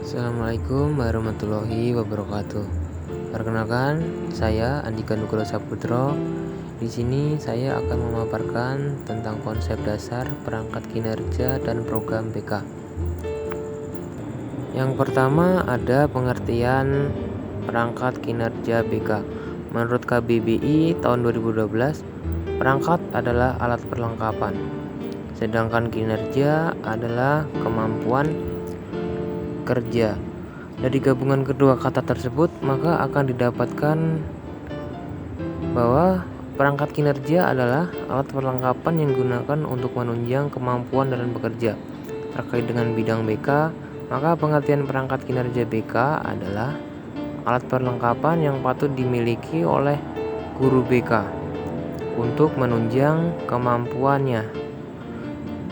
Assalamualaikum warahmatullahi wabarakatuh. Perkenalkan, saya Andika Nugroho Saputro. Di sini saya akan memaparkan tentang konsep dasar perangkat kinerja dan program BK. Yang pertama ada pengertian perangkat kinerja BK. Menurut KBBI tahun 2012, perangkat adalah alat perlengkapan, sedangkan kinerja adalah kemampuan kerja. Dari gabungan kedua kata tersebut, maka akan didapatkan bahwa perangkat kinerja adalah alat perlengkapan yang digunakan untuk menunjang kemampuan dalam bekerja. Terkait dengan bidang BK, maka pengertian perangkat kinerja BK adalah alat perlengkapan yang patut dimiliki oleh guru BK untuk menunjang kemampuannya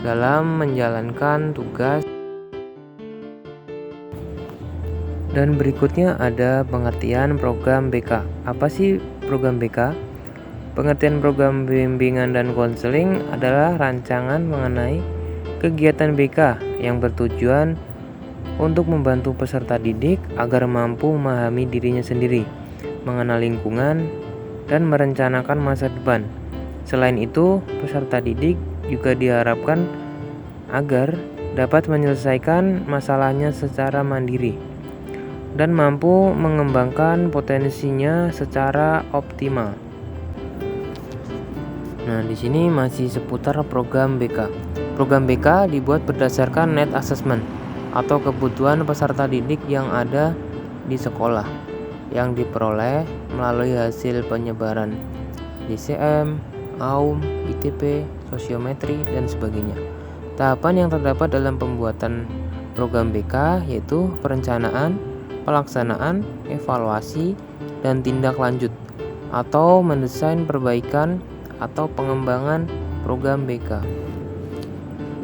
dalam menjalankan tugas. Dan berikutnya ada pengertian program BK. Apa sih program BK? Pengertian program bimbingan dan konseling adalah rancangan mengenai kegiatan BK yang bertujuan untuk membantu peserta didik agar mampu memahami dirinya sendiri, mengenal lingkungan, dan merencanakan masa depan. Selain itu, peserta didik juga diharapkan agar dapat menyelesaikan masalahnya secara mandiri dan mampu mengembangkan potensinya secara optimal. Nah, di sini masih seputar program BK. Program BK dibuat berdasarkan need assessment atau kebutuhan peserta didik yang ada di sekolah yang diperoleh melalui hasil penyebaran DCM, AUM, ITP, sosiometri, dan sebagainya. Tahapan yang terdapat dalam pembuatan program BK yaitu perencanaan, pelaksanaan, evaluasi, dan tindak lanjut atau mendesain perbaikan atau pengembangan program BK.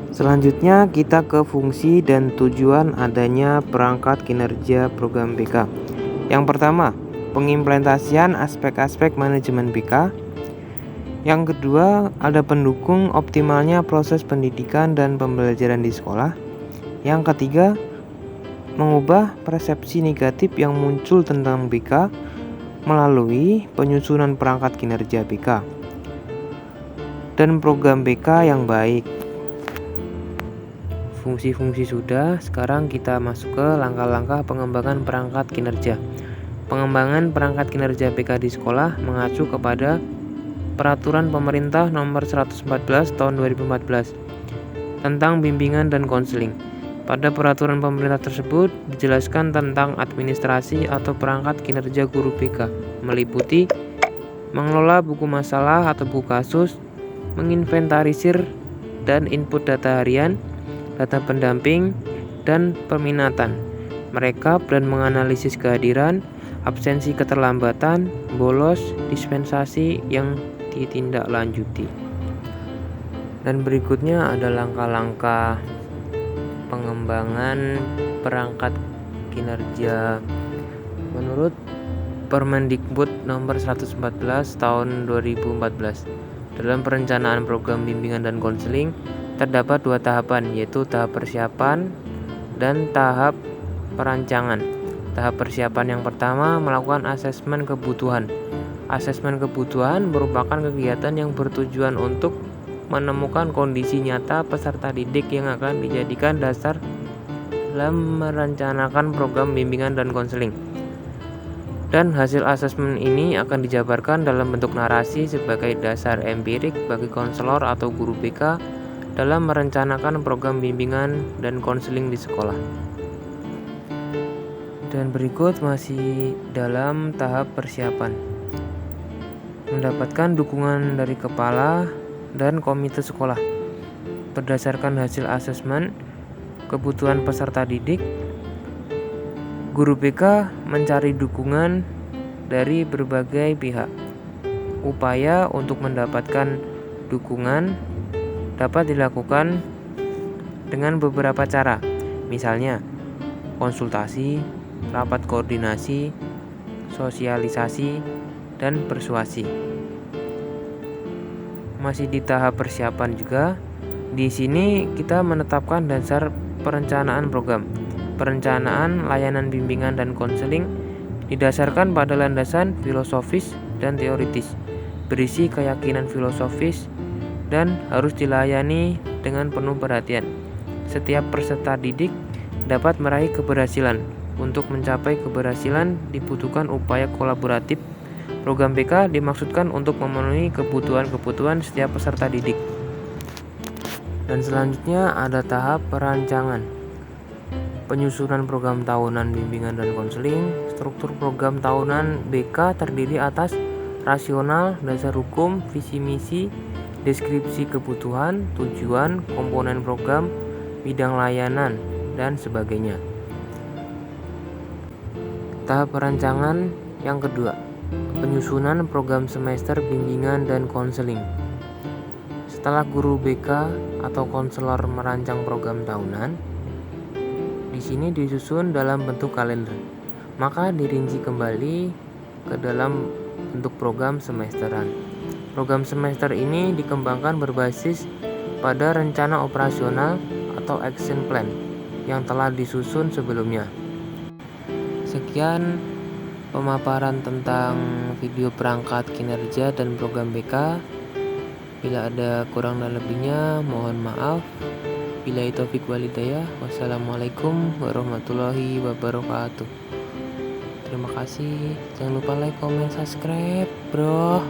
Selanjutnya kita ke fungsi dan tujuan adanya perangkat kinerja program BK. Yang pertama, pengimplementasian aspek-aspek manajemen BK. Yang kedua, ada pendukung optimalnya proses pendidikan dan pembelajaran di sekolah. Yang ketiga, mengubah persepsi negatif yang muncul tentang BK melalui penyusunan perangkat kinerja BK dan program BK yang baik. Fungsi-fungsi sudah, sekarang kita masuk ke langkah-langkah pengembangan perangkat kinerja. Pengembangan perangkat kinerja BK di sekolah mengacu kepada Peraturan Pemerintah Nomor 114 Tahun 2014 tentang bimbingan dan konseling. Pada peraturan pemerintah tersebut dijelaskan tentang administrasi atau perangkat kinerja guru BK, meliputi mengelola buku masalah atau buku kasus, menginventarisir dan input data harian, data pendamping, dan peminatan, merekap dan menganalisis kehadiran, absensi keterlambatan, bolos, dispensasi yang ditindaklanjuti. Dan berikutnya ada langkah-langkah pengembangan perangkat kinerja menurut Permendikbud Nomor 114 Tahun 2014. Dalam perencanaan program bimbingan dan konseling terdapat dua tahapan, yaitu tahap persiapan dan tahap perancangan. Tahap persiapan yang pertama melakukan asesmen kebutuhan. Asesmen kebutuhan merupakan kegiatan yang bertujuan untuk menemukan kondisi nyata peserta didik yang akan dijadikan dasar dalam merencanakan program bimbingan dan konseling. Dan hasil asesmen ini akan dijabarkan dalam bentuk narasi sebagai dasar empirik bagi konselor atau guru BK dalam merencanakan program bimbingan dan konseling di sekolah. Dan berikut masih dalam tahap persiapan. Mendapatkan dukungan dari kepala dan komite sekolah. Berdasarkan hasil asesmen kebutuhan peserta didik, guru BK mencari dukungan dari berbagai pihak. Upaya untuk mendapatkan dukungan dapat dilakukan dengan beberapa cara, misalnya konsultasi, rapat koordinasi, sosialisasi, dan persuasi. Masih di tahap persiapan juga. Di sini kita menetapkan dasar perencanaan program. perencanaan, layanan bimbingan dan konseling didasarkan pada landasan filosofis dan teoritis, berisi keyakinan filosofis, dan harus dilayani dengan penuh perhatian. Setiap peserta didik dapat meraih keberhasilan. Untuk mencapai keberhasilan dibutuhkan upaya kolaboratif. Program BK dimaksudkan untuk memenuhi kebutuhan-kebutuhan setiap peserta didik. Dan selanjutnya ada tahap perancangan. Penyusunan program tahunan bimbingan dan konseling. Struktur program tahunan BK terdiri atas rasional, dasar hukum, visi misi, deskripsi kebutuhan, tujuan, komponen program, bidang layanan, dan sebagainya. Tahap perancangan yang kedua, penyusunan program semester bimbingan dan konseling. Setelah guru BK atau konselor merancang program tahunan, di sini disusun dalam bentuk kalender, maka dirinci kembali ke dalam bentuk program semesteran. Program semester ini dikembangkan berbasis pada rencana operasional atau action plan yang telah disusun sebelumnya. Sekian pemaparan tentang video perangkat kinerja dan program BK. Bila ada kurang dan lebihnya, mohon maaf. Billahi taufik wal hidayah. Wassalamualaikum warahmatullahi wabarakatuh. Terima kasih. Jangan lupa like, comment, subscribe, bro.